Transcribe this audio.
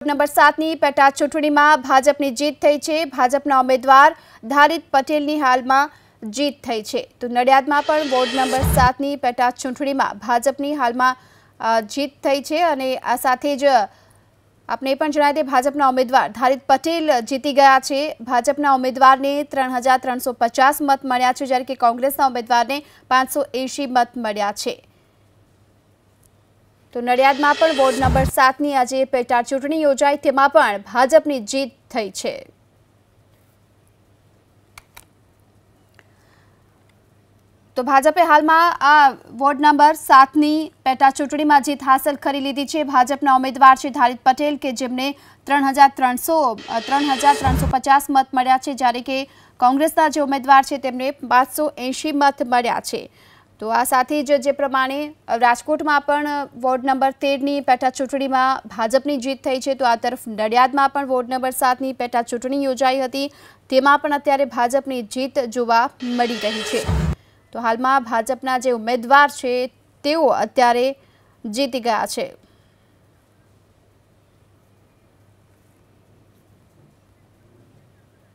Number 7ની પેટા ચૂંટણીમાં ભાજપની જીત થઈ છે। ભાજપના ઉમેદવાર ધારિત પટેલની હાલમાં જીત થઈ છે। તો નડિયાદમાં પણ વોર્ડ નંબર 7ની પેટા ચૂંટણીમાં ભાજપની હાલમાં જીત થઈ છે અને આ સાથે જ આપણે પણ જણાવી દઈએ ભાજપના ઉમેદવાર ધારિત પટેલ જીતી ગયા છે। ભાજપના ઉમેદવારને 3350 મત મળ્યા છે જ્યારે કે કોંગ્રેસના ઉમેદવારને 580 મત મળ્યા છે। તો નડિયાદમાં પણ વોર્ડ નંબર 7ની આજે પેટા ચૂંટણી યોજાઈ તેમાં પણ ભાજપની જીત થઈ છે। તો ભાજપે હાલમાં આ વોર્ડ નંબર 7ની પેટા ચૂંટણીમાં જીત હાંસલ કરી લીધી છે। ભાજપના ઉમેદવાર છે ધારિત પટેલ કે જેમને 3350 મત મળ્યા છે જ્યારે કે કોંગ્રેસના જે ઉમેદવાર છે તેમને 580 મત મળ્યા છે। તો આ સાથે જ જે પ્રમાણે રાજકોટમાં પણ વોર્ડ નંબર 13ની પેટા ચૂંટણીમાં ભાજપની જીત થઈ છે। તો આ તરફ નડિયાદમાં પણ વોર્ડ નંબર 7ની પેટા ચૂંટણી યોજાઈ હતી તેમાં પણ અત્યારે ભાજપની જીત જોવા મળી રહી છે। તો હાલમાં ભાજપના જે ઉમેદવાર છે તેઓ અત્યારે જીતી ગયા છે।